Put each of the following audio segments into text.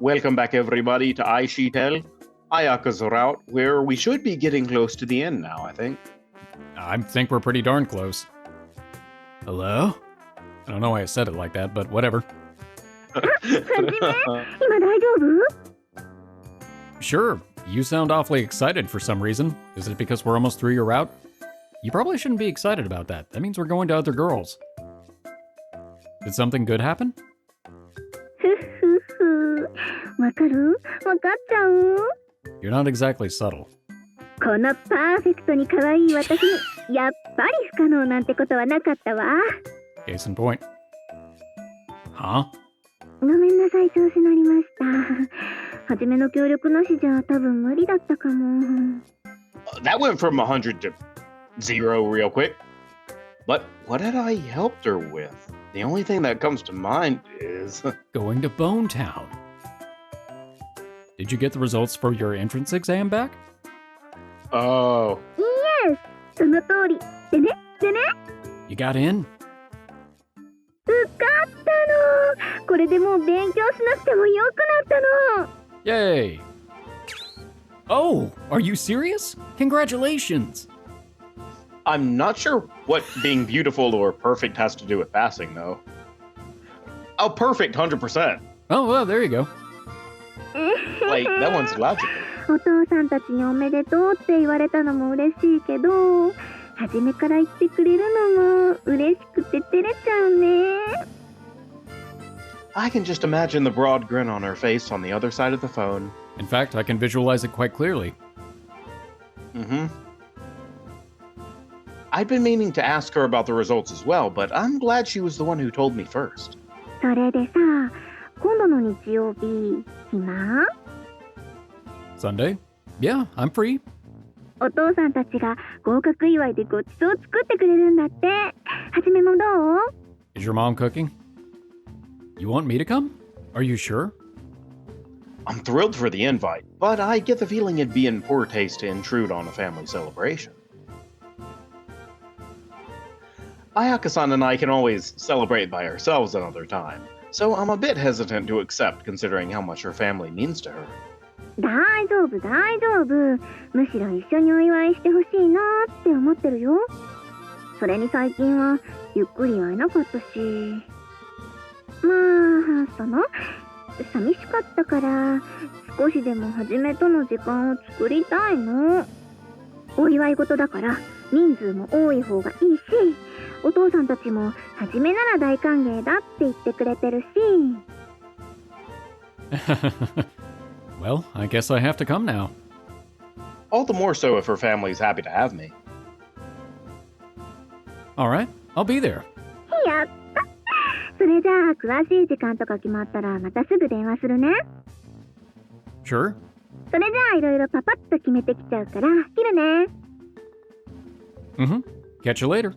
Welcome back, everybody, to IxSHE Tell, Ayaka's route, where we should be getting close to the end now, I think. I think we're pretty darn close. Hello? I don't know why I said it like that, but whatever. Sure, you sound awfully excited for some reason. Is it because we're almost through your route? You probably shouldn't be excited about that. That means we're going to other girls. Did something good happen? わかる？わかっちゃう？ You're not exactly subtle. このパーフェクトに可愛い私にやっぱり不可能なんてことはなかったわ。 Case in point. Huh? ごめんなさい、調子乗りました。はじめの協力なしじゃ多分無理だったかも。 That went from 100 to 0 real quick. But what had I helped her with? The only thing that comes to mind is... Going to Bone Town. Did you get the results for your entrance exam back? Oh. Yes! その通り。でね。 You got in? 受かったの。これでもう勉強しなくてもよくなったの。 Yay! Oh, are you serious? Congratulations! I'm not sure what being beautiful or perfect has to do with passing, though. Oh, perfect, 100%. Oh, well, there you go. Like, that one's logical. お父さんたちにおめでとうって言われたのも嬉しいけど、初めから言ってくれるのも嬉しくて照れちゃうね。 I can just imagine the broad grin on her face on the other side of the phone. In fact, I can visualize it quite clearly. Mm-hmm. I'd been meaning to ask her about the results as well, but I'm glad she was the one who told me first. それでさ、今度の日曜日、暇？ Sunday? Yeah, I'm free. お父さんたちが合格祝いでごちそう作ってくれるんだって。はじめもどう？ Is your mom cooking? You want me to come? Are you sure? I'm thrilled for the invite, but I get the feeling it'd be in poor taste to intrude on a family celebration. Ayaka-san and I can always celebrate by ourselves another time, so I'm a bit hesitant to accept considering how much her family means to her. 大丈夫。むしろ一緒にお祝いしてほしいなって思ってるよ。それに最近はゆっくり会えなかったし。寂しかったから少しでもはじめとの時間を作りたいの。お祝い事だから人数も多い方がいいし、お父さんたちもはじめなら大歓迎だって言ってくれてるし。 Well, I guess I have to come now. All the more so if her family's happy to have me. All right, I'll be there. やった。それじゃあ詳しい時間とか決まったらまたすぐ電話するね。 Sure. それじゃあいろいろパパッと決めてきちゃうから切るね。 Mm-hmm. Catch you later.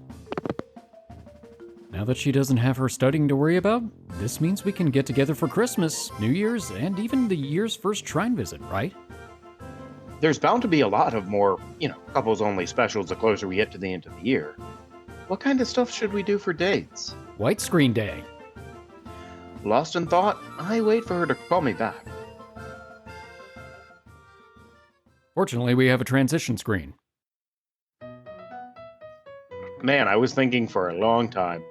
Now that she doesn't have her studying to worry about, this means we can get together for Christmas, New Year's, and even the year's first shrine visit, right? There's bound to be a lot of more, couples-only specials the closer we get to the end of the year. What kind of stuff should we do for dates? White Screen Day. Lost in thought, I wait for her to call me back. Fortunately, we have a transition screen. Man, I was thinking for a long time.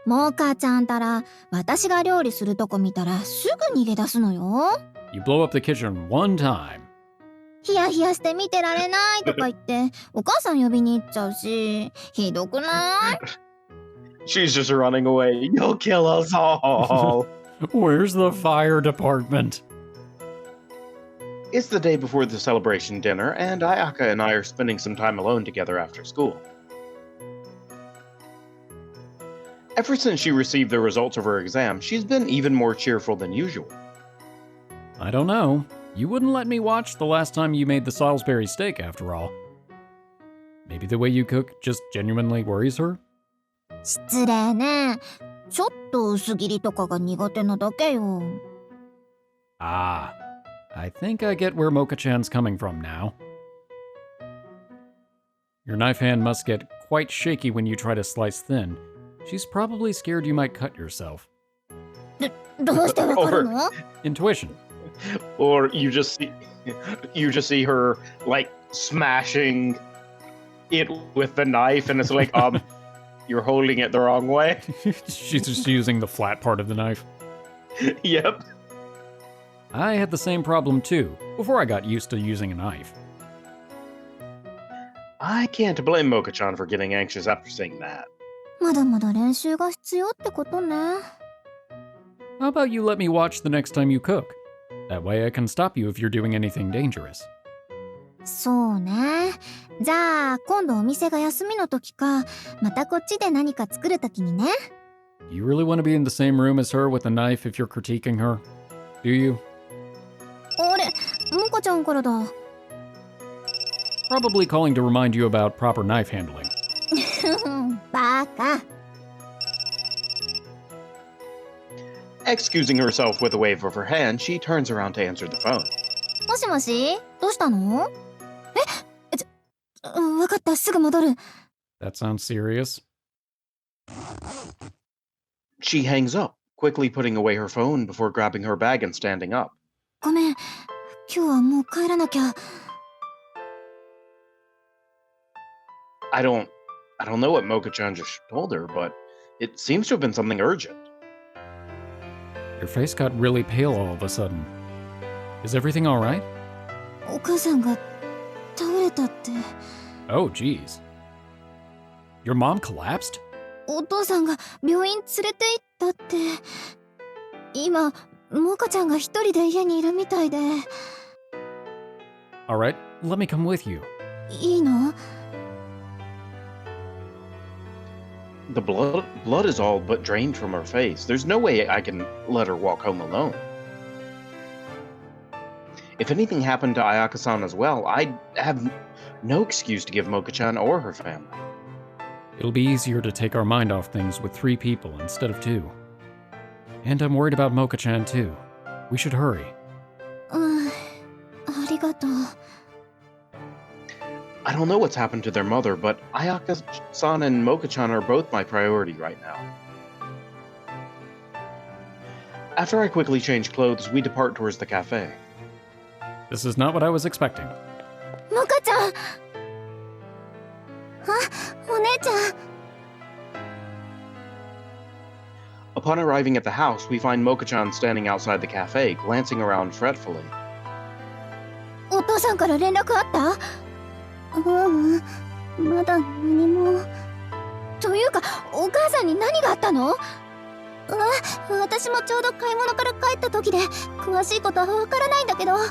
モーカーちゃんたら私が料理するとこ見たらすぐ逃げ出すのよ。 You blow up the kitchen one time. ヒヤヒヤして見てられないとか言ってお母さん呼びに行っちゃうし、ひどくない？ She's just running away. You'll kill us all. Where's the fire department? It's the day before the celebration dinner, and Ayaka and I are spending some time alone together after school. Ever since she received the results of her exam, she's been even more cheerful than usual. I don't know. You wouldn't let me watch the last time you made the Salisbury steak, after all. Maybe the way you cook just genuinely worries her? 失礼ね。ちょっと薄切りとかが苦手なだけよ。 Ah, I think I get where Mocha-chan's coming from now. Your knife hand must get quite shaky when you try to slice thin. She's probably scared you might cut yourself. どうしてわかるの？ Intuition. Or you just see her like smashing it with the knife, and it's like, you're holding it the wrong way. She's just using the flat part of the knife. Yep. I had the same problem too, before I got used to using a knife. I can't blame Mocha-chan for getting anxious after seeing that. まだまだ練習が必要ってことね。How about you let me watch the next time you cook? That way I can stop you if you're doing anything dangerous. そうね。じゃあ今度お店が休みの時か、またこっちで何か作る時にね。Do you really want to be in the same room as her with a knife if you're critiquing her? Do you? あれ、モカちゃんからだ。Probably calling to remind you about proper knife handling. バカ。Excusing herself with a wave of her hand, she turns around to answer the phone. もしもし、どうしたの？わかった、すぐ戻る。That sounds serious. She hangs up, quickly putting away her phone before grabbing her bag and standing up. ごめん、今日はもう帰らなきゃ。I don't know what Mocha-chan just told her, but it seems to have been something urgent. Your face got really pale all of a sudden. Is everything all right? お母さんが倒れたって。Oh, geez. Your mom collapsed? お父さんが病院連れて行ったって。今、モカちゃんが一人で家にいるみたいで。All right, let me come with you. いいの？ The blood is all but drained from her face. There's no way I can let her walk home alone. If anything happened to Ayaka-san as well, I'd have no excuse to give Mocha-chan or her family. It'll be easier to take our mind off things with 3 people instead of 2. And I'm worried about Mocha-chan too. We should hurry. うん、ありがとう。I don't know what's happened to their mother, but Ayaka-san and Mocha-chan are both my priority right now. After I quickly change clothes, we depart towards the cafe. This is not what I was expecting. モカちゃん。あ、お姉ちゃん。 Upon arriving at the house, we find Mocha-chan standing outside the cafe, glancing around fretfully. お父さんから連絡あった？うん、まだ何も。というか、お母さんに何があったの？私もちょうど買い物から帰った時で、詳しいことはわからないんだけど、お母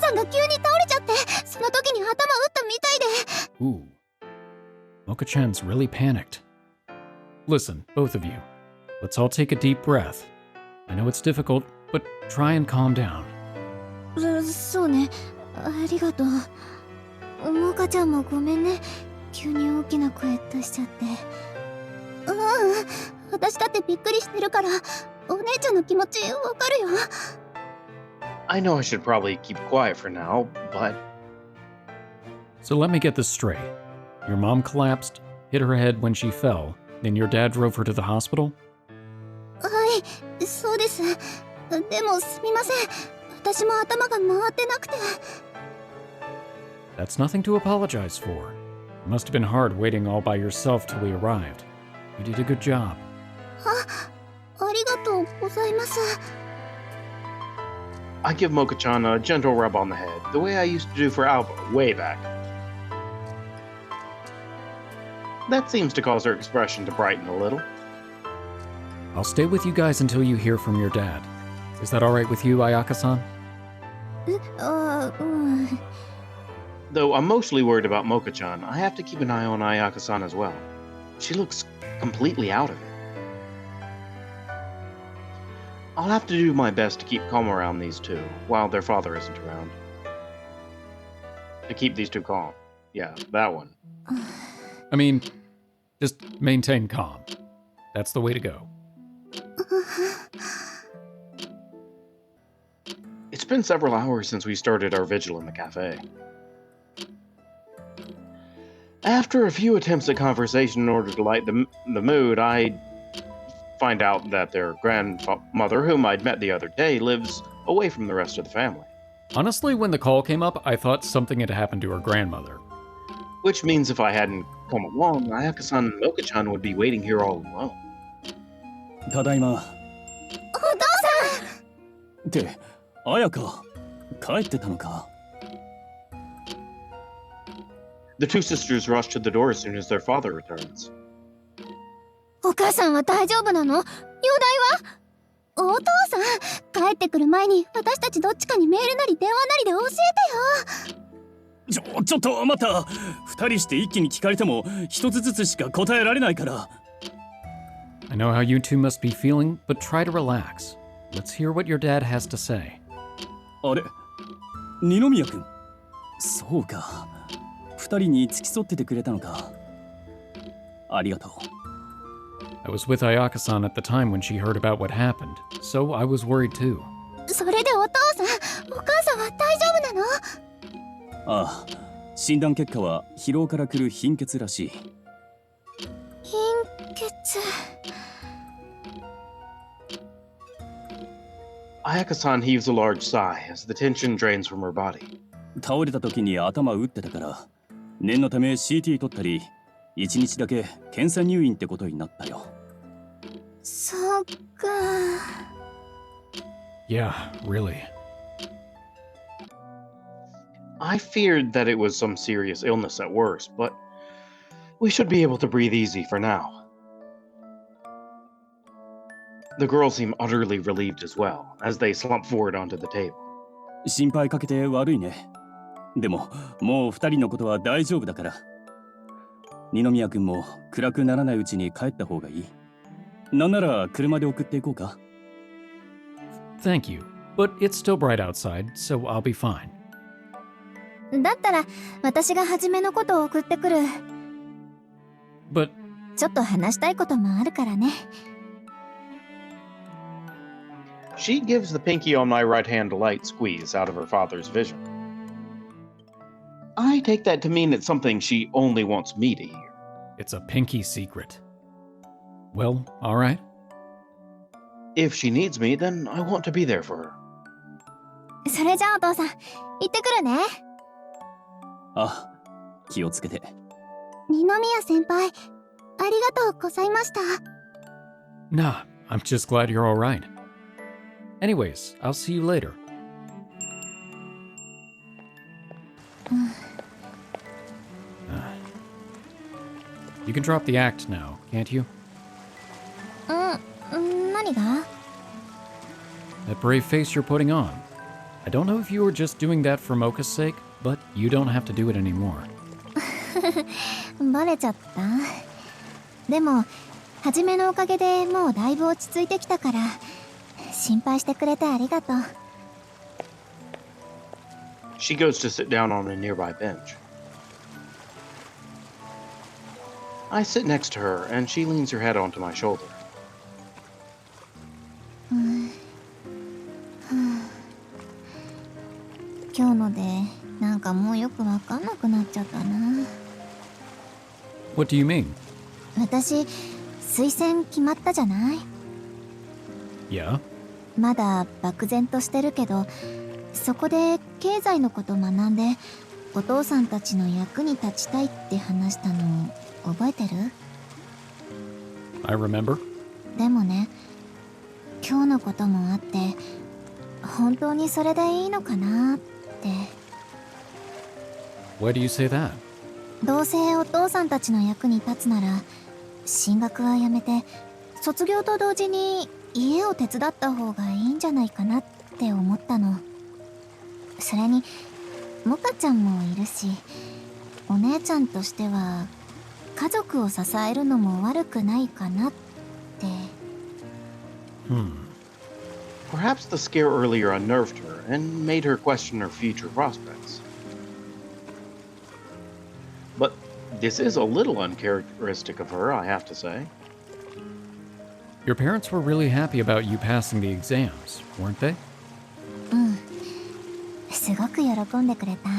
さんが急に倒れちゃって、その時に頭打ったみたいで。 Ooh. Mocha-chan's really panicked. Listen, both of you. Let's all take a deep breath. I know it's difficult, but try and calm down. そうね、ありがとう。モカちゃんもごめんね。急に大きな声出しちゃって。私だってびっくりしてるから、お姉ちゃんの気持ちわかるよ。 I know I should probably keep quiet for now, but... So let me get this straight. Your mom collapsed, hit her head when she fell, then your dad drove her to the hospital? はい、そうです。でもすみません。私も頭が回ってなくて。 That's nothing to apologize for. It must have been hard waiting all by yourself till we arrived. You did a good job. ありがとうございます。 I give Mocha-chan a gentle rub on the head, the way I used to do for Alba, way back. That seems to cause her expression to brighten a little. I'll stay with you guys until you hear from your dad. Is that alright with you, Ayaka-san? うん。 Though I'm mostly worried about Mocha-chan, I have to keep an eye on Ayaka-san as well. She looks completely out of it. I'll have to do my best to keep calm around these two, while their father isn't around. To keep these two calm. Yeah, that one. I mean, just maintain calm. That's the way to go. It's been several hours since we started our vigil in the cafe. After a few attempts at conversation in order to lighten the mood, I find out that their grandmother, whom I'd met the other day, lives away from the rest of the family. Honestly, when the call came up, I thought something had happened to her grandmother. Which means if I hadn't come along, Ayaka-san and Moka-chan would be waiting here all alone. ただいま。お父さん。って綾香帰ってたのか。 The two sisters rush to the door as soon as their father returns. お母さんは大丈夫なの？容体は？お父さん帰ってくる前に私たちどっちかにメールなり電話なりで教えてよ。ちょっと待った。二人して一気に聞かれても一つずつしか答えられないから。 I know how you two must be feeling, but try to relax. Let's hear what your dad has to say. あれ二宮君。そうか。二人に付き添っててくれたのか。ありがとう。 I was with Ayaka-san at the time when she heard about what happened, so I was worried too. それでお父さん、お母さんは大丈夫なの？ああ、診断結果は疲労から来る貧血らしい。貧血。 Ayaka-san heaves a large sigh as the tension drains from her body. 倒れた時に頭打ってたから、念のため CT 取ったり、一日だけ検査入院ってことになったよ。そっか。 Yeah, really. I feared that it was some serious illness at worst, but we should be able to breathe easy for now. The girls seem utterly relieved as well, as they slump forward onto the table. 心配かけて悪いね。でも、もう二人のことは大丈夫だから。二宮君も暗くならないうちに帰った方がいい。なんなら車で送っていこうか。 Thank you, but it's still bright outside, so I'll be fine. だったら私が初めのことを送ってくる。 But ちょっと話したいこともあるからね。 She gives the pinky on my right hand a light squeeze out of her father's vision. I take that to mean it's something she only wants me to hear. it's a pinky secret. Well, all right. If she needs me, then I want to be there for her. それじゃあお父さん、行ってくるね。あ、気をつけて。二宮先輩、ありがとうございました。 Nah, I'm just glad you're all right. Anyways, I'll see you later. You can drop the act now, can't you? 何が？ That brave face you're putting on. I don't know if you were just doing that for Mocha's sake, but you don't have to do it anymore. バレちゃった。でも、はじめのおかげでもうだいぶ落ち着いてきたから、心配してくれてありがとう。 She goes to sit down on a nearby bench. I sit next to her, and she leans her head onto my shoulder. 今日のでなんかもうよくわかんなくなっちゃったな。 What do you mean? 私、推薦決まったじゃない？ Yeah? まだ漠然としてるけど、そこで経済のこと学んでお父さんたちの役に立ちたいって話したの覚えてる？ I remember. でもね、今日のこともあって本当にそれでいいのかなって。 Why do you say that? どうせお父さんたちの役に立つなら進学はやめて卒業と同時に家を手伝った方がいいんじゃないかなって思ったの。それにモカちゃんもいるし、お姉ちゃんとしては家族を支えるのも悪くないかなって。 Perhaps the scare earlier unnerved her and made her question her future prospects. But this is a little uncharacteristic of her, I have to say. Your parents were really happy about you passing the exams, weren't they? うん、すごく喜んでくれた。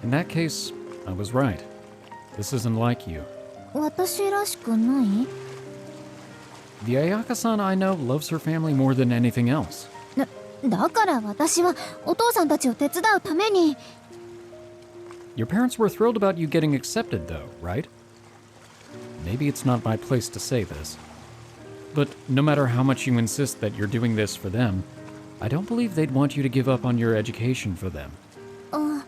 In that case, I was right. This isn't like you. 私らしくない？ The Ayaka-san I know loves her family more than anything else. だから私はお父さんたちを手伝うために。 Your parents were thrilled about you getting accepted, though, right? Maybe it's not my place to say this. But no matter how much you insist that you're doing this for them, I don't believe they'd want you to give up on your education for them. あ、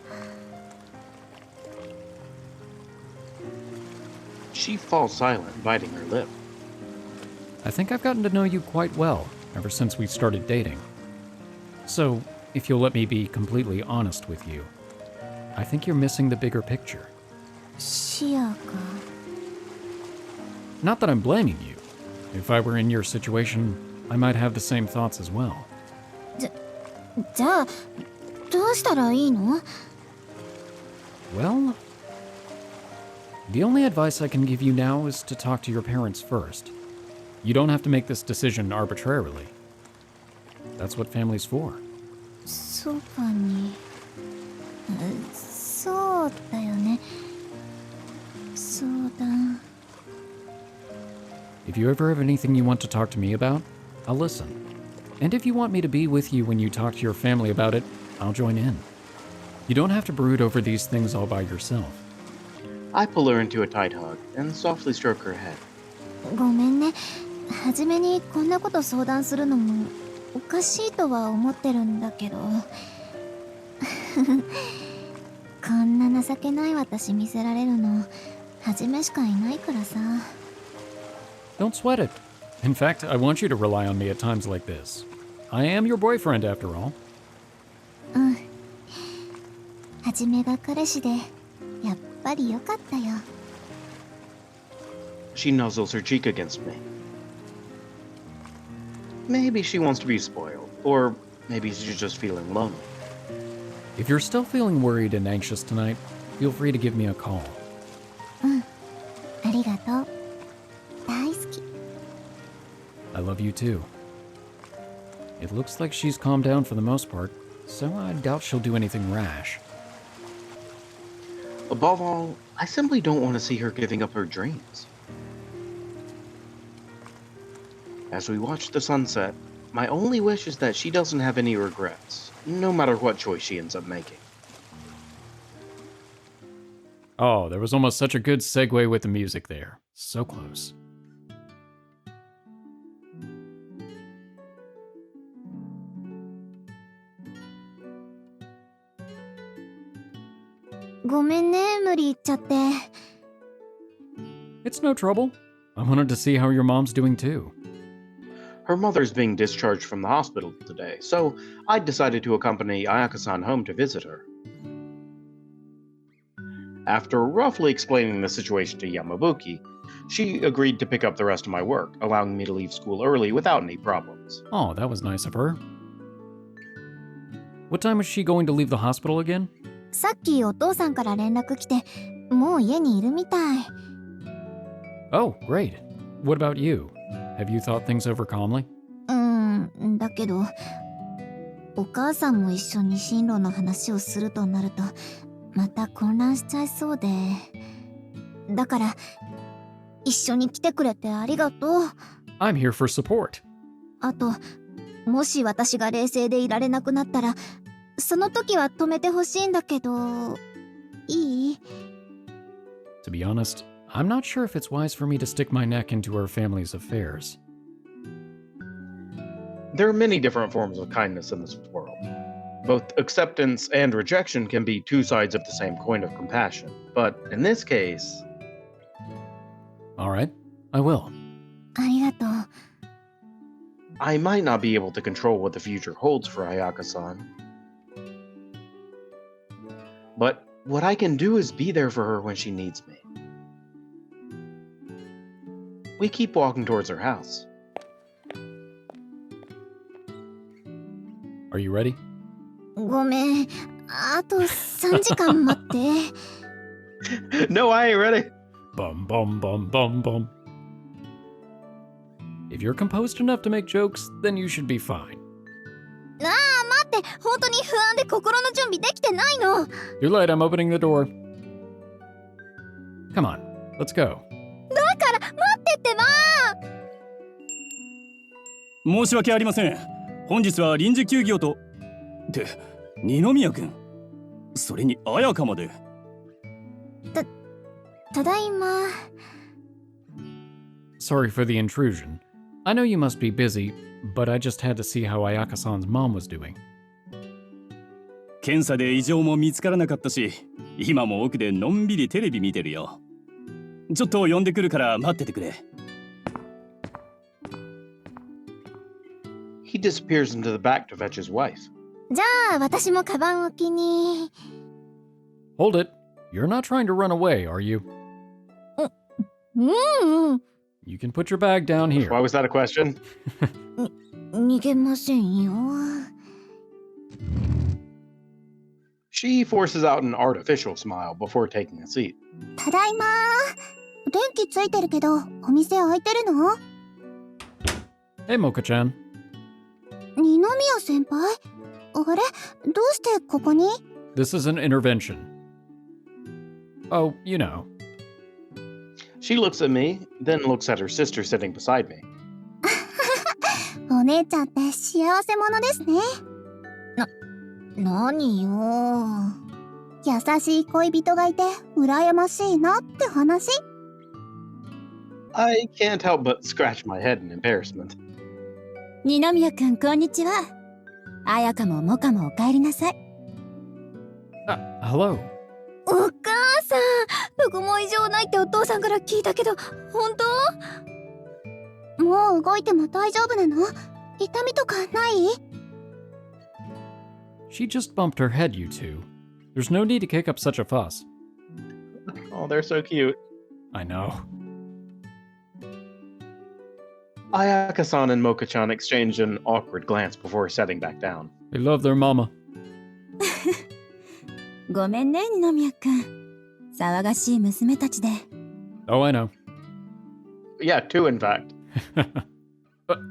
She falls silent, biting her lip. I think I've gotten to know you quite well ever since we started dating. So, if you'll let me be completely honest with you, I think you're missing the bigger picture. 視野か。 Not that I'm blaming you. If I were in your situation, I might have the same thoughts as well. じゃあどうしたらいいの？ Well, the only advice I can give you now is to talk to your parents first. You don't have to make this decision arbitrarily. That's what family's for. そばに。そうだよね。相談。 If you ever have anything you want to talk to me about, I'll listen. And if you want me to be with you when you talk to your family about it, I'll join in. You don't have to brood over these things all by yourself. I pull her into a tight hug and softly stroke her head. ごめんね。初めにこんなこと相談するのもおかしいとは思ってるんだけど。こんな情けない私見せられるの初めしかいないからさ。 Don't sweat it. In fact, I want you to rely on me at times like this. I am your boyfriend, after all. うん。はじめが彼氏でやっぱりよかったよ。 She nuzzles her cheek against me. Maybe she wants to be spoiled, or maybe she's just feeling lonely. If you're still feeling worried and anxious tonight, feel free to give me a call. うん。ありがとう。大好き。 I love you too. It looks like she's calmed down for the most part, so I doubt she'll do anything rash. Above all, I simply don't want to see her giving up her dreams. As we watch the sunset, my only wish is that she doesn't have any regrets, no matter what choice she ends up making. Oh, there was almost such a good segue with the music there. So close.「ごめんね、無理言っちゃって」 It's no trouble. I wanted to see how your mom's doing too. Her mother's being discharged from the hospital today, so I decided to accompany Ayaka-san home to visit her. After roughly explaining the situation to Yamabuki, she agreed to pick up the rest of my work, allowing me to leave school early without any problems. Oh, that was nice of her. What time was she going to leave the hospital again? さっきお父さんから連絡来てもう家にいるみたい。 Oh, great. What about you? Have you thought things over calmly? だけどお母さんも一緒に進路の話をするとなるとまた混乱しちゃいそうで、だから一緒に来てくれてありがとう。 I'm here for support. あともし私が冷静でいられなくなったらその時は止めてほしいんだけどいい？ To be honest, I'm not sure if it's wise for me to stick my neck into our family's affairs. There are many different forms of kindness in this world. Both acceptance and rejection can be two sides of the same coin of compassion, but in this case... All right, I will. ありがとう。 I might not be able to control what the future holds for Ayaka-san. But what I can do is be there for her when she needs me. We keep walking towards her house. Are you ready? ごめん、あと3時間待って。No, I ain't ready. Bum bum bum bum bum. If you're composed enough to make jokes, then you should be fine. ああ、待って、本当に不安で心の準備できてないの。 You're late, I'm opening the door. Come on, let's go. 申し訳ありません。本日は臨時休業と。って二宮君、それに綾香まで。ただいま。 Sorry for the intrusion. I know you must be busy, but I just had to see how Ayaka-san's mom was doing. 検査で異常も見つからなかったし、今も奥でのんびりテレビ見てるよ。ちょっと呼んでくるから待っててくれ。He disappears into the back to fetch his wife. じゃあ私もカバン置きに。 Hold it. You're not trying to run away, are you? うん。 You can put your bag down here. Why was that a question? 逃げませんよ。 She forces out an artificial smile before taking a seat. ただいま。電気ついてるけどお店開いてるの？ Hey, Mocha-chan. 二宮先輩？あれ？どうしてここに？ This is an intervention. Oh, you know. She looks at me, then looks at her sister sitting beside me. お姉ちゃんって幸せ者ですね。何よ。優しい恋人がいて羨ましいなって話。 I can't help but scratch my head in embarrassment. 二宮くんこんにちは。綾香もモカもお帰りなさい。 Hello. お母さん、どこも異常ないってお父さんから聞いたけど、本当？もう動いても大丈夫なの？痛みとかない？ She just bumped her head, you two. There's no need to kick up such a fuss. Oh, they're so cute. I know. Ayaka-san and Mocha-chan exchange an awkward glance before setting back down. They love their mama. ごめんね、二宮くん。騒がしい娘たちで。 Oh, I know. Yeah, two in fact.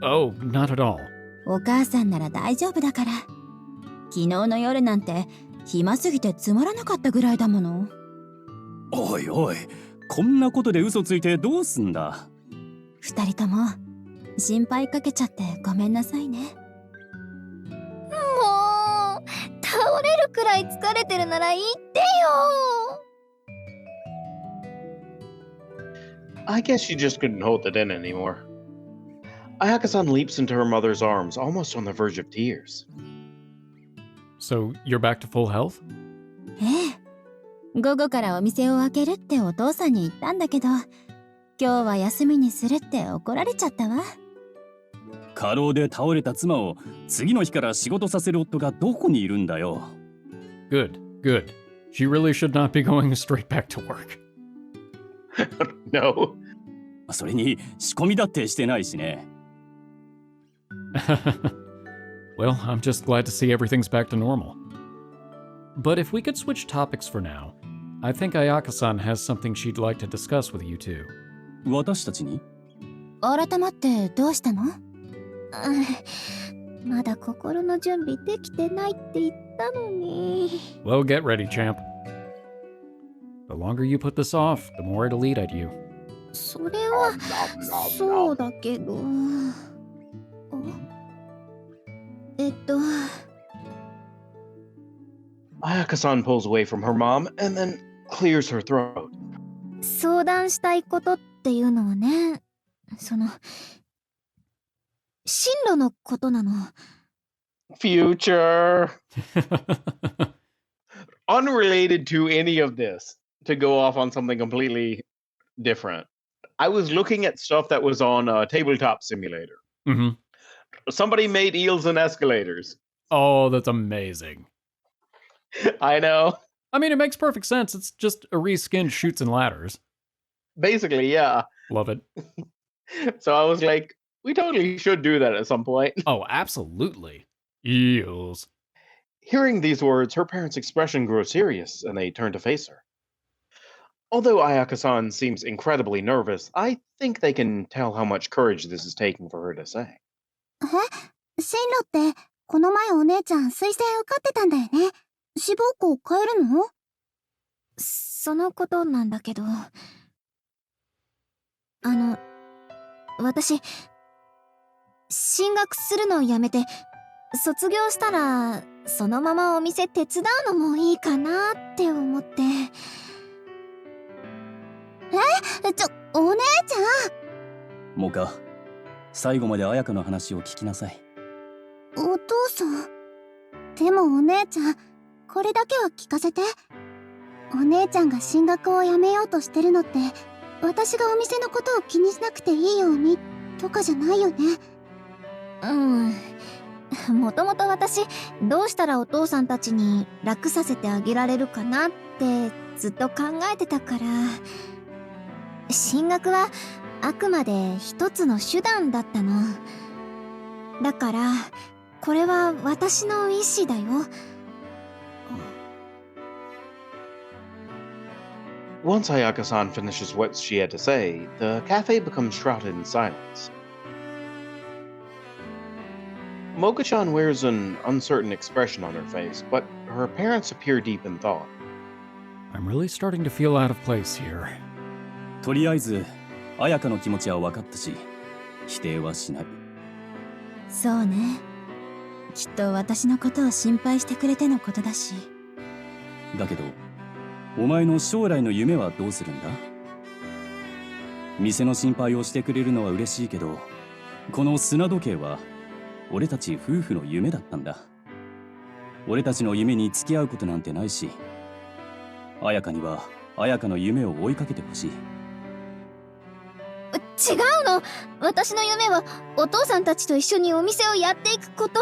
Oh, not at all. お母さんなら大丈夫だから。昨日の夜なんて暇すぎてつまらなかったぐらいだもの。おいおい、こんなことで嘘ついてどうすんだ。二人とも心配かけちゃってごめんなさいね。もう倒れるくらい疲れてるなら言ってよ。 I guess she just couldn't hold it in anymore. Ayaka-san leaps into her mother's arms, almost on the verge of tears. So, you're back to full health? ええ。午後からお店を開けるってお父さんに言ったんだけど、今日は休みにするって怒られちゃったわ。過労で倒れた妻を次の日から仕事させる夫がどこにいるんだよ。Good, good. She really should not be going straight back to work. No. それに仕込みだってしてないしね。Well, I'm just glad to see everything's back to normal. But if we could switch topics for now, I think Ayaka-san has something she'd like to discuss with you two. 私たちに？改まってどうしたの？まだ心の準備できてないって言ったのに。 Well, get ready, champ. The longer you put this off, the more it'll eat at you. それはそうだけど。Ayaka-san pulls away from her mom and then clears her throat. 相談したいことっていうのはね、進路のことなの。 Future. Unrelated to any of this, to go off on something completely different. I was looking at stuff that was on a tabletop simulator. Mm-hmm. Somebody made eels and escalators. Oh, that's amazing. I know. I mean, it makes perfect sense. It's just a reskinned chutes and ladders. Basically, yeah. Love it. So I was like, we totally should do that at some point. Oh, absolutely. Eels. Hearing these words, her parents' expression grew serious, and they turned to face her. Although Ayaka-san seems incredibly nervous, I think they can tell how much courage this is taking for her to say. 進路ってこの前お姉ちゃん推薦受かってたんだよね。志望校変えるの？そのことなんだけど、私進学するのをやめて卒業したらそのままお店手伝うのもいいかなって思って。お姉ちゃん。モカ、最後まで綾香の話を聞きなさい。お父さん。でもお姉ちゃん、これだけは聞かせて。お姉ちゃんが進学をやめようとしてるのって、私がお店のことを気にしなくていいようにとかじゃないよね。もともと私、どうしたらお父さんたちに楽させてあげられるかなってずっと考えてたから。進学はあくまで一つの手段だったの。だから、これは私の意思だよ。Once Ayaka-san finishes what she had to say, the cafe becomes shrouded in silence. Mocha-chan wears an uncertain expression on her face, but her parents appear deep in thought. I'm really starting to feel out of place here. とりあえず綾香の気持ちは分かったし、否定はしない。そうね。きっと私のことを心配してくれてのことだし。だけど、お前の将来の夢はどうするんだ？店の心配をしてくれるのは嬉しいけど、この砂時計は俺たち夫婦の夢だったんだ。俺たちの夢に付き合うことなんてないし、綾香には綾香の夢を追いかけてほしい。違うの。私の夢はお父さんたちと一緒にお店をやっていくこと。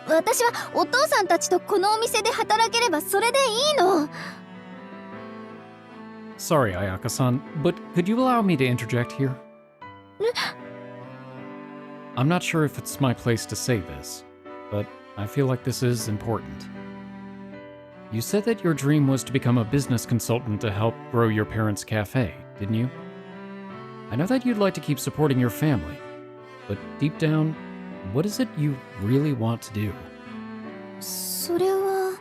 私はお父さんたちとこのお店で働ければそれでいいの。Sorry, Ayaka-san, but could you allow me to interject here? I'm not sure if it's my place to say this, but I feel like this is important. You said that your dream was to become a business consultant to help grow your parents' cafe, didn't you? I know that you'd like to keep supporting your family, but deep down, what is it you really want to do? それは。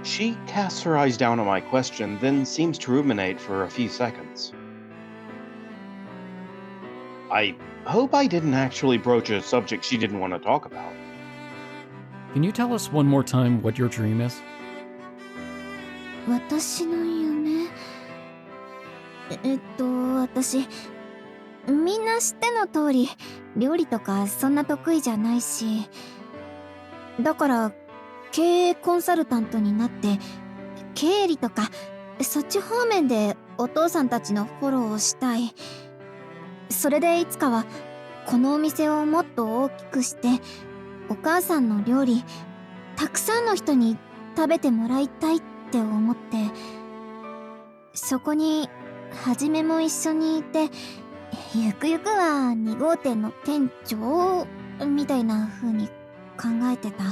She casts her eyes down at my question, then seems to ruminate for a few seconds. I hope I didn't actually broach a subject she didn't want to talk about. Can you tell us one more time what your dream is? 私の夢。私、みんな知っての通り、料理とかそんな得意じゃないし、だから経営コンサルタントになって、経理とかそっち方面でお父さんたちのフォローをしたい。それでいつかはこのお店をもっと大きくして、お母さんの料理たくさんの人に食べてもらいたいって思って、そこにはじめも一緒にいて、ゆくゆくは2号店の店長みたいな風に考えてた。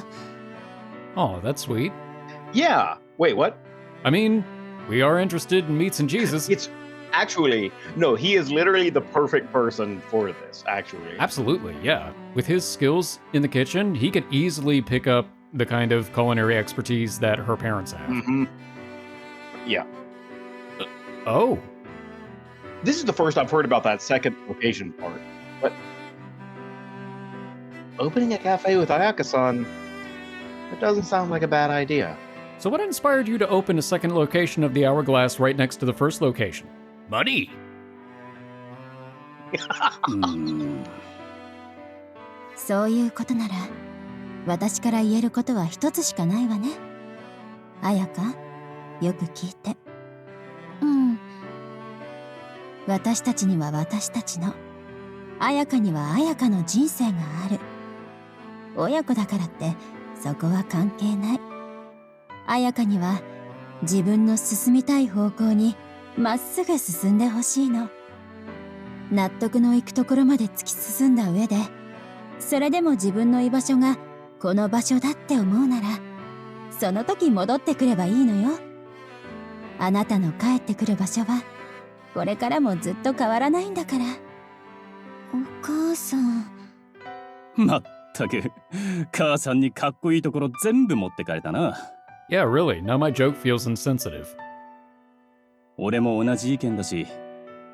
Oh, that's sweet. Yeah, wait, what? I mean, we are interested in meats and cheeses. It's actually, no, he is literally the perfect person for this, actually. Absolutely, yeah. With his skills in the kitchen, he could easily pick up the kind of culinary expertise that her parents have. Mm-hmm. Yeah. Oh. This is the first I've heard about that second location part. But opening a cafe with Ayaka-san, that doesn't sound like a bad idea. So what inspired you to open a second location of the Hourglass right next to the first location? Money! そういうことなら、私から言えることは一つしかないわね。彩香、よく聞いて。私たちには私たちの、彩香には彩香の人生がある。親子だからってそこは関係ない。彩香には自分の進みたい方向にまっすぐ進んでほしいの。納得のいくところまで突き進んだ上で、それでも自分の居場所がこの場所だって思うなら、その時戻ってくればいいのよ。あなたの帰ってくる場所はこれからもずっと変わらないんだから。お母さん。まったく、母さんにかっこいいところ全部持ってかれたな。Yeah, really. Now my joke feels insensitive. 俺も同じ意見だし、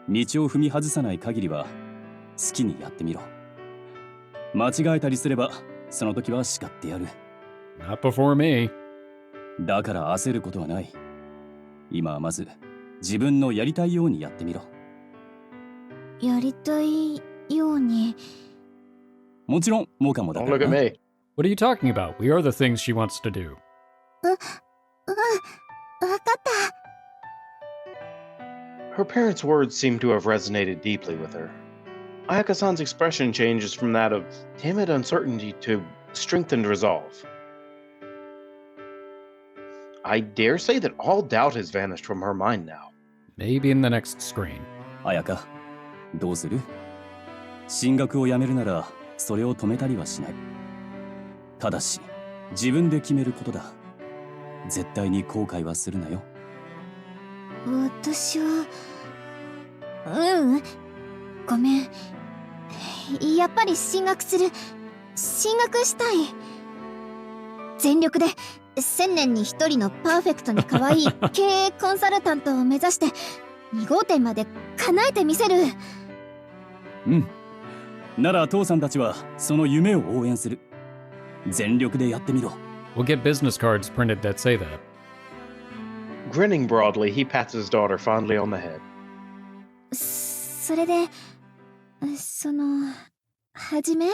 道を踏み外さない限りは好きにやってみろ。間違えたりすればその時は叱ってやる。 Not before me. だから焦ることはない。今はまず自分のやりたいようにやってみろ。やりたいように。もちろんモカもだ Don't から look at な。 me. What are you talking about? We are the things she wants to do. わかった。 Her parents' words seem to have resonated deeply with her. Ayaka-san's expression changes from that of timid uncertainty to strengthened resolve. I dare say that all doubt has vanished from her mind now. Maybe in the next screen. 綾香、どうする？進学をやめるならそれを止めたりはしない。ただし自分で決めることだ。絶対に後悔はするなよ。私はごめん。やっぱり進学したい。全力で1000年に1人のパーフェクトに可愛い経営コンサルタントを目指して2号店まで叶えてみせる。なら父さんたちはその夢を応援する。全力でやってみろ。 We'll get business cards printed that say that. Grinning broadly, he pats his daughter fondly on the head. それではじめ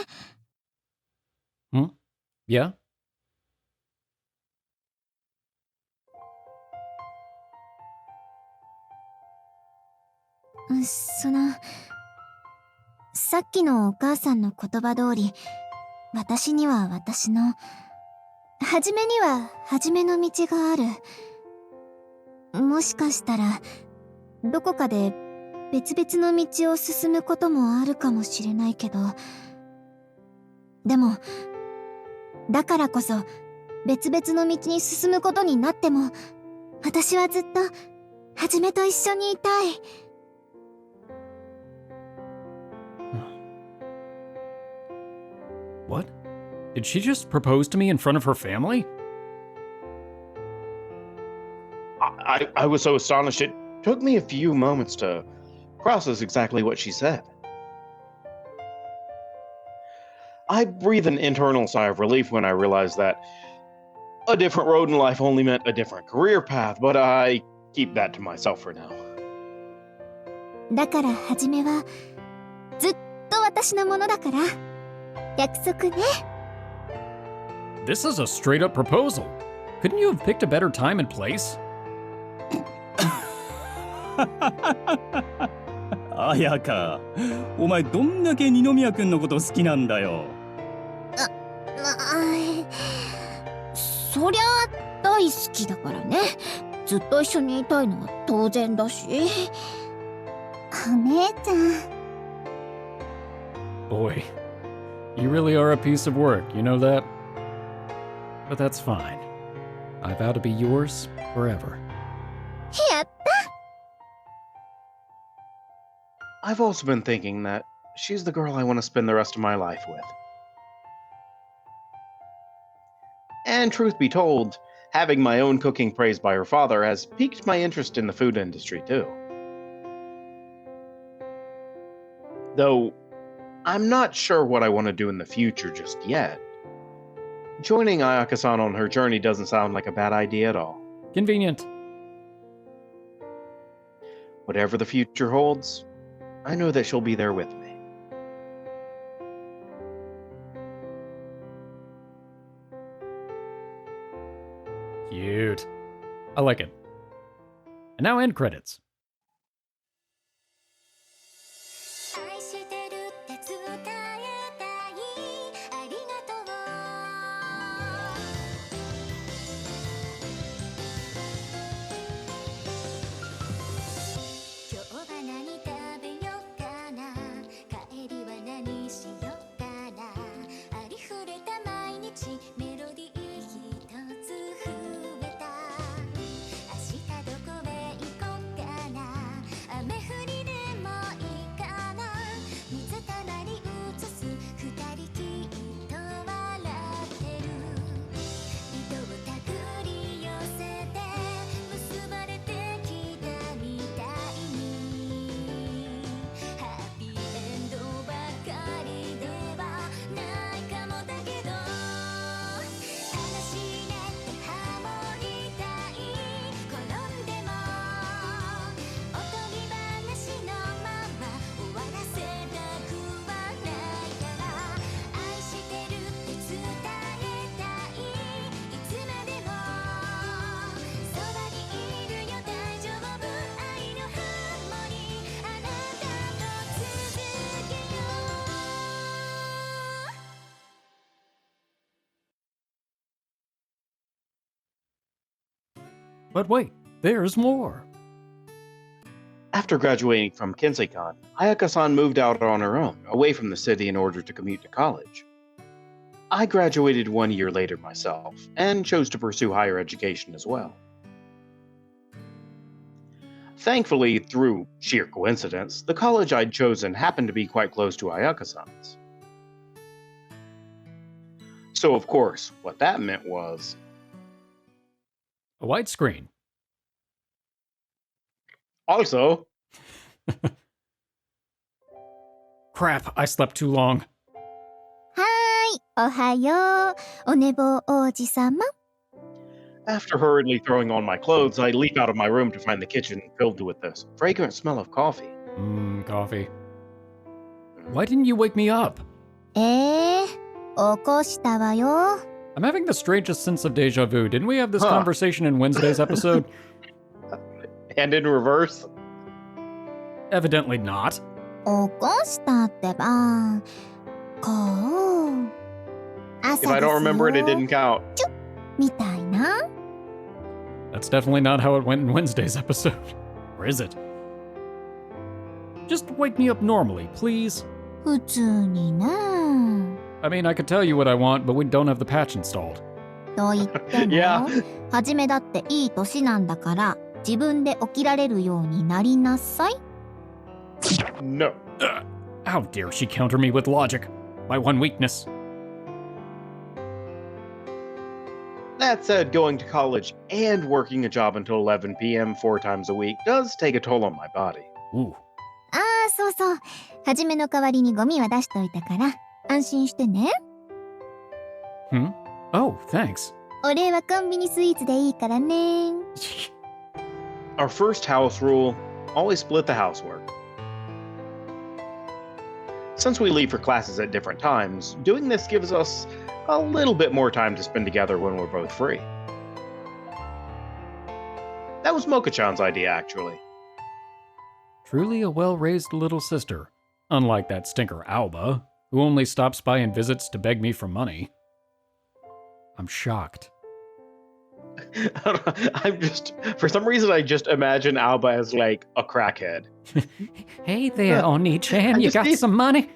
Yeah? さっきのお母さんの言葉通り、私には私の、はじめにははじめの道がある。もしかしたらどこかで別々の道を進むこともあるかもしれないけど、でもだからこそ別々の道に進むことになっても、私はずっとはじめと一緒にいたい。What? Did she just propose to me in front of her family? I was so astonished it took me a few moments to process exactly what she said. I breathed an internal sigh of relief when I realized that a different road in life only meant a different career path, but I keep that to myself for now. だからはじめはずっと私のものだから、約束ね。 This is a straight up proposal. Couldn't you have picked a better time and place? 綾香、お前どんだけ二宮君のこと好きなんだよ。そりゃ大好きだからね。ずっと一緒にいたいのは当然だし。お姉ちゃん。 Boy, you really are a piece of work, you know that? But that's fine. I vow to be yours forever. やった。 I've also been thinking that she's the girl I want to spend the rest of my life with. And truth be told, having my own cooking praised by her father has piqued my interest in the food industry too. Though, I'm not sure what I want to do in the future just yet. Joining Ayaka-san on her journey doesn't sound like a bad idea at all. Convenient. Whatever the future holds, I know that she'll be there with me. Cute. I like it. And now end credits. 愛してるって伝えたい。ありがとう。今日は何食べようかな。帰りは何しようかな。ありふれた毎日、メロディー一つ増えた。明日どこへ行こうかな。But wait, there's more. After graduating from Kinsei-kan, Ayaka-san moved out on her own, away from the city in order to commute to college. I graduated 1 year later myself, and chose to pursue higher education as well. Thankfully, through sheer coincidence, the college I'd chosen happened to be quite close to Ayaka-san's. So, of course, what that meant was... A widescreen. Also... Crap, I slept too long. はーい、おはよう。お寝坊王子様。 After hurriedly throwing on my clothes, I leap out of my room to find the kitchen filled with the fragrant smell of coffee. Coffee. Why didn't you wake me up? 起こしたわよ。 I'm having the strangest sense of deja vu. Didn't we have this Huh. conversation in Wednesday's episode? And in reverse? Evidently not. 起こしたってば。こう。朝 If I です don't remember it, it よ didn't count. みたいな。 That's definitely not how it went in Wednesday's episode. Or is it? Just wake me up normally, please. 普通にね。 I mean, I could tell you what I want, but we don't have the patch installed. と言っても、 Yeah. はじめだっていい年なんだから、自分で起きられるようになりなさい。 No. How dare she counter me with logic? My one weakness. That said, going to college and working a job until 11 p.m. 4 times a week does take a toll on my body. Ooh. ああ、そうそう。はじめの代わりにゴミは出しといたから、安心してね。 Oh, thanks. お礼はコンビニスイーツでいいからね。 Our first house rule, always split the housework. Since we leave for classes at different times, doing this gives us a little bit more time to spend together when we're both free. That was Mocha-chan's idea, actually. Truly a well-raised little sister. Unlike that stinker Alba, who only stops by and visits to beg me for money. I'm shocked. For some reason, I just imagine Alba as like a crackhead. Hey there, Oni-chan, you got some money?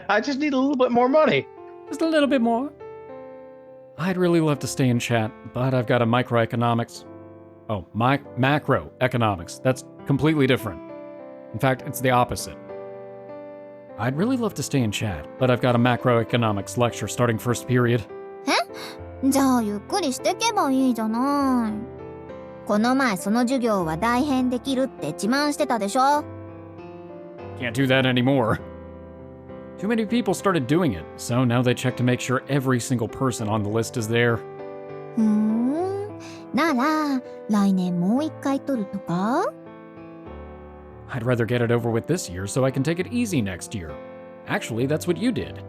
I just need a little bit more money. Just a little bit more. I'd really love to stay in chat, but I've got a microeconomics. Oh, macroeconomics. That's completely different. In fact, it's the opposite. I'd really love to stay in chat, but I've got a macroeconomics lecture starting first period. じゃあゆっくりしてけばいいじゃない。この前その授業は大変できるって自慢してたでしょ。 Can't do that anymore. Too many people started doing it, so now they check to make sure every single person on the list is there. ふーん。なら来年もう一回取るとか？ I'd rather get it over with this year so I can take it easy next year. Actually, that's what you did.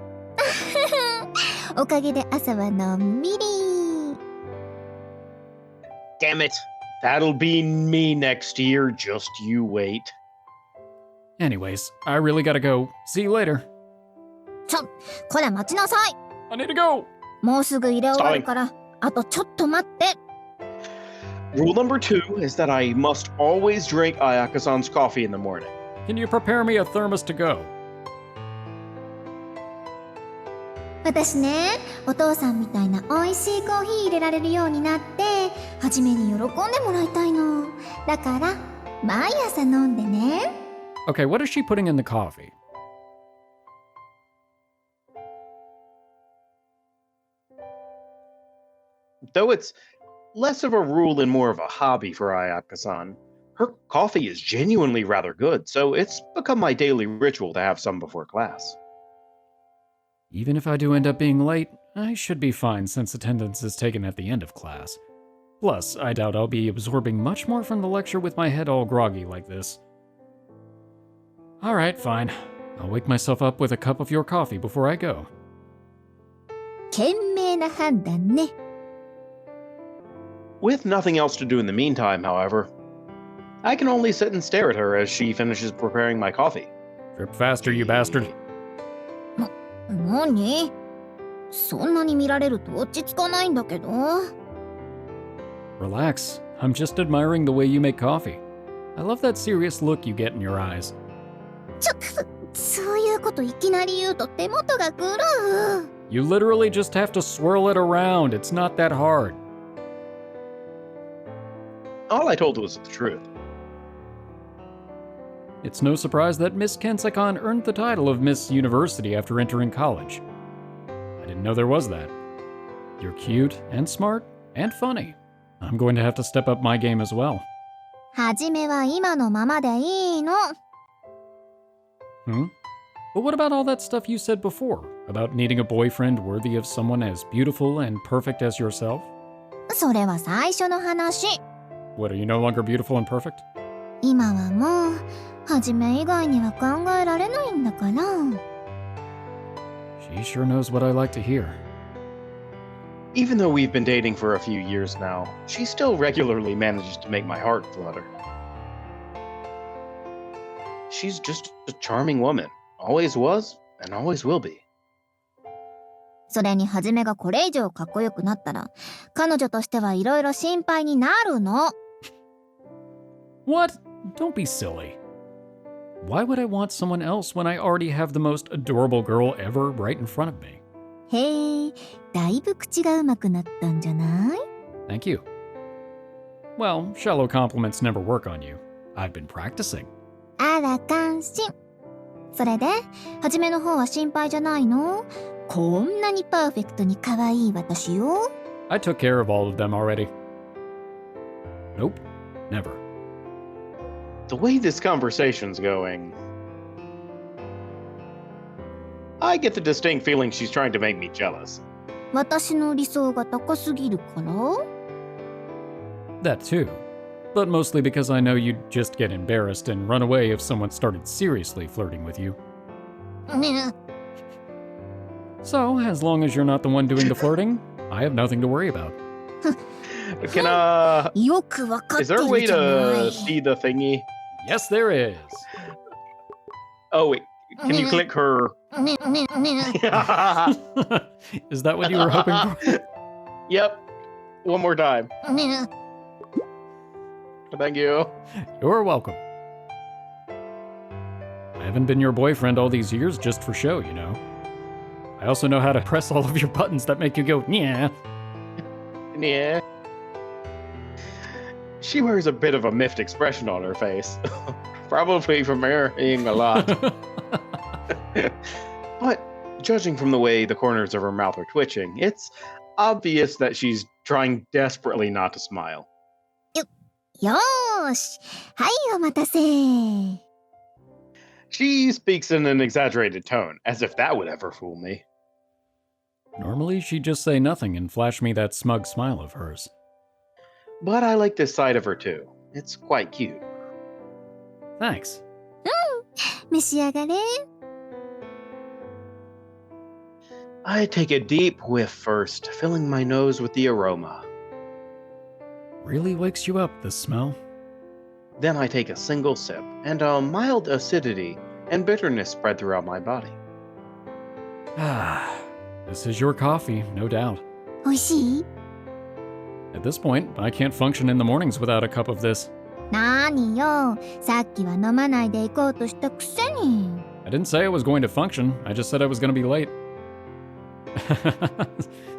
おかげで朝はのんびり。 Damn it. That'll be me next year. Just you wait. Anyways, I really gotta go. See you later. こら待ちなさい。 I need to go! もうすぐ入れ終わるから、あとちょっと待って。 Rule number 2 is that I must always drink Ayaka-san's coffee in the morning. Can you prepare me a thermos to go? 私ね、お父さんみたいな美味しいコーヒー入れられるようになって、はじめに喜んでもらいたいの。だから、毎朝飲んでね。 Okay, what is she putting in the coffee? Though it's less of a rule and more of a hobby for Ayaka-san, her coffee is genuinely rather good, so it's become my daily ritual to have some before class. Even if I do end up being late, I should be fine since attendance is taken at the end of class. Plus, I doubt I'll be absorbing much more from the lecture with my head all groggy like this. Alright, fine. I'll wake myself up with a cup of your coffee before I go. 賢明な判断ね。 With nothing else to do in the meantime, however, I can only sit and stare at her as she finishes preparing my coffee. Trip faster, you bastard. 何？そんなに見られると落ち着かないんだけど。Relax. I'm just admiring the way you make coffee. I love that serious look you get in your eyes. そういうこといきなり言うと手元が狂う。 You literally just have to swirl it around. It's not that hard. All I told was the truth. It's no surprise that Miss Kensekon earned the title of Miss University after entering college. I didn't know there was that. You're cute and smart and funny. I'm going to have to step up my game as well. はじめは今のままでいいの。 Hmm? But what about all that stuff you said before? About needing a boyfriend worthy of someone as beautiful and perfect as yourself? それは最初の話。 What, are you no longer beautiful and perfect? 今はもう、はじめ以外には考えられないんだから。 She sure knows what I like to hear. Even though we've been dating for a few years now, she still regularly manages to make my heart flutter. She's just a charming woman. Always was, and always will be. それにはじめがこれ以上かっこよくなったら、彼女としてはいろいろ心配になるの。 What? Don't be silly. Why would I want someone else when I already have the most adorable girl ever right in front of me? へえ、だいぶ口がうまくなったんじゃない？ Thank you. Well, shallow compliments never work on you. I've been practicing. あら感心。それで、はじめの方は心配じゃないの？こんなにパーフェクトに可愛い私よ。 I took care of all of them already. Nope, never. The way this conversation's going, I get the distinct feeling she's trying to make me jealous. 私の理想が高すぎるから？ That too. But mostly because I know you'd just get embarrassed and run away if someone started seriously flirting with you. ね So, as long as you're not the one doing the flirting, I have nothing to worry about. Can, よくわかっ is て there a る way じゃな to い。 see the thingy? Yes, there is. Oh, wait. Can you click her? ねねね Is that what you were hoping for? Yep. One more time. ね Thank you. You're welcome. I haven't been your boyfriend all these years just for show, you know. I also know how to press all of your buttons that make you go, yeah. Yeah. She wears a bit of a miffed expression on her face. Probably from marrying a lot. But judging from the way the corners of her mouth are twitching, it's obvious that she's trying desperately not to smile. よーし。はい、お待たせ。 She speaks in an exaggerated tone, as if that would ever fool me. Normally, she'd just say nothing and flash me that smug smile of hers. But I like this side of her too. It's quite cute. Thanks. 召し上がれ。 I take a deep whiff first, filling my nose with the aroma. Really wakes you up, this smell. Then I take a single sip, and a mild acidity and bitterness spread throughout my body. Ah, this is your coffee, no doubt. おいしい？ At this point, I can't function in the mornings without a cup of this. なーによ。さっきは飲まないで行こうとしたくせに。 I didn't say I was going to function, I just said I was going to be late.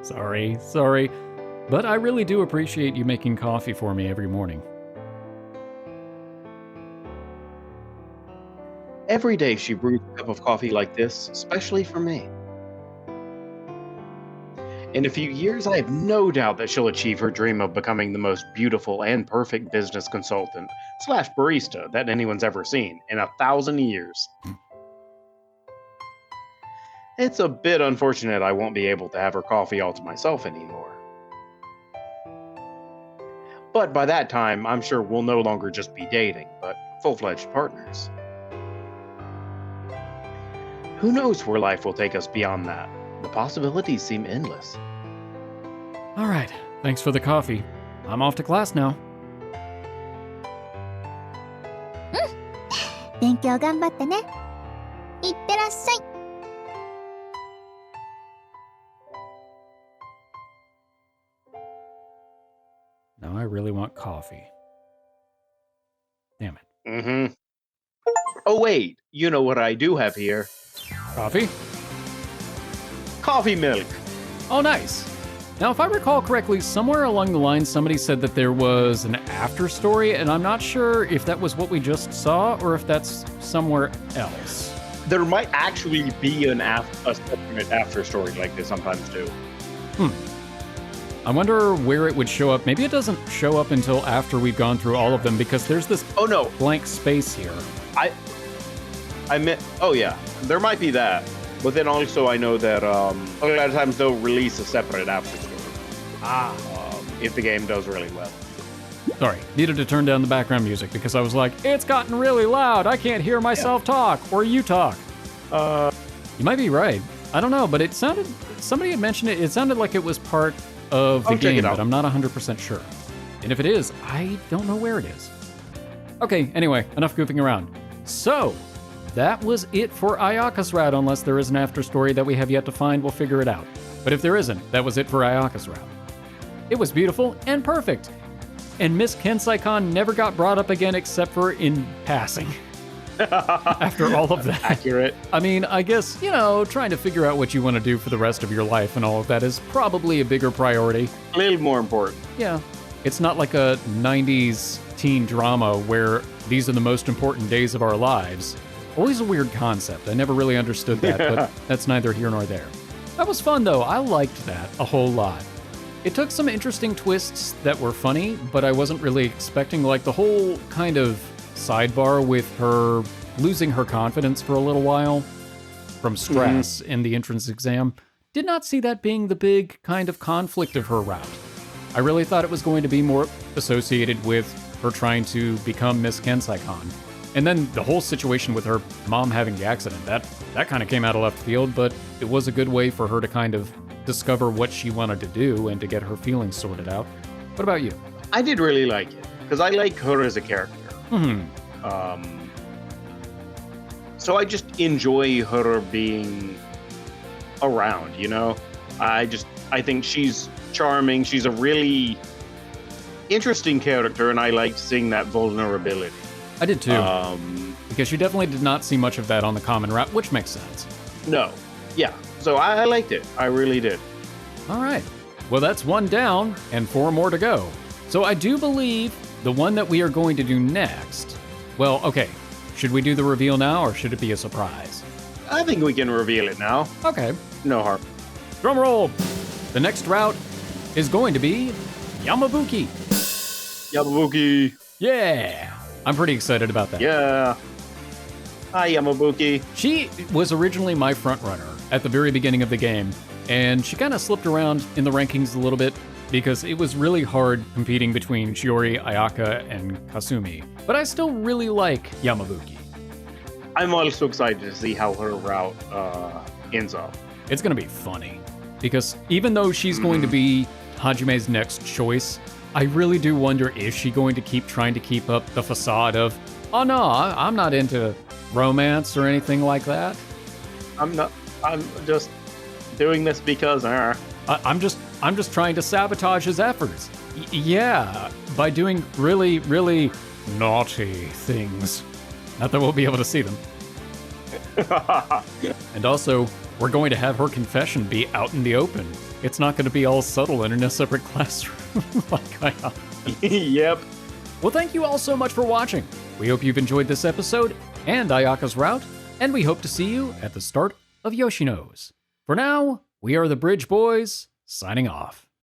Sorry. But I really do appreciate you making coffee for me every morning. Every day she brews a cup of coffee like this, especially for me. In a few years, I have no doubt that she'll achieve her dream of becoming the most beautiful and perfect business consultant / barista that anyone's ever seen in 1,000 years. It's a bit unfortunate I won't be able to have her coffee all to myself anymore. But by that time, I'm sure we'll no longer just be dating, but full-fledged partners. Who knows where life will take us beyond that? The possibilities seem endless. All right, thanks for the coffee. I'm off to class now. 勉強頑張ってね。いってらっしゃい。 Now I really want coffee. Damn it. Mm-hmm. Oh, wait. You know what I do have here? Coffee? Coffee milk. Oh, nice. Now, if I recall correctly, somewhere along the line, somebody said that there was an after story, and I'm not sure if that was what we just saw or if that's somewhere else. There might actually be a separate after story like this sometimes too. I wonder where it would show up. Maybe it doesn't show up until after we've gone through all of them because there's this Oh no, blank space here. I meant. Oh yeah, there might be that. But then also I know that a lot of times they'll release a separate after story. If the game does really well. Sorry, needed to turn down the background music because I was like, it's gotten really loud. I can't hear myself talk or you talk. You might be right. I don't know, but it sounded, somebody had mentioned it. It sounded like it was part of the I'll check game, it out. but I'm not 100% sure. And if it is, I don't know where it is. Okay, anyway, enough goofing around. So, that was it for Ayaka's route, unless there is an after story that we have yet to find, we'll figure it out. But if there isn't, that was it for Ayaka's route. It was beautiful and perfect. And Miss Kensai-kan never got brought up again except for in passing. After all of that. Accurate. I mean, I guess, trying to figure out what you want to do for the rest of your life and all of that is probably a bigger priority. A little more important. Yeah. It's not like a 90s teen drama where these are the most important days of our lives. Always a weird concept. I never really understood that, but that's neither here nor there. That was fun, though. I liked that a whole lot. It took some interesting twists that were funny, but I wasn't really expecting, like, the whole kind of sidebar with her losing her confidence for a little while from stress in the entrance exam. Did not see that being the big kind of conflict of her route. I really thought it was going to be more associated with her trying to become Miss Kensai-kan. And then the whole situation with her mom having the accident, that kind of came out of left field, but it was a good way for her to kind of discover what she wanted to do and to get her feelings sorted out. What about you? I did really like it because I like her as a character. So I just enjoy her being around, I think she's charming. She's a really interesting character, and I liked seeing that vulnerability. I did too. Because you definitely did not see much of that on the common route, which makes sense. No. Yeah. So I liked it. I really did. All right. Well, that's one down and 4 more to go. So I do believe the one that we are going to do next. Well, okay. Should we do the reveal now or should it be a surprise? I think we can reveal it now. Okay. No harm. Drum roll. The next route is going to be Yamabuki. Yamabuki. Yeah. I'm pretty excited about that. Yeah. Hi, Yamabuki. She was originally my front runner at the very beginning of the game, and she kind of slipped around in the rankings a little bit because it was really hard competing between Shiori, Ayaka, and Kasumi. But I still really like Yamabuki. I'm also excited to see how her route ends up. It's going to be funny because even though she's going to be Hajime's next choice, I really do wonder, is she going to keep trying to keep up the facade of, oh no, I'm not into romance or anything like that. I'm just doing this because I'm just trying to sabotage his efforts. Yeah, by doing really, really naughty things. Not that we'll be able to see them. And also, we're going to have her confession be out in the open. It's not going to be all subtle and in a separate classroom like Ayaka. Yep. Well, thank you all so much for watching. We hope you've enjoyed this episode and Ayaka's route, and we hope to see you at the start of Yoshino's. For now, we are the Bridge Boys, signing off.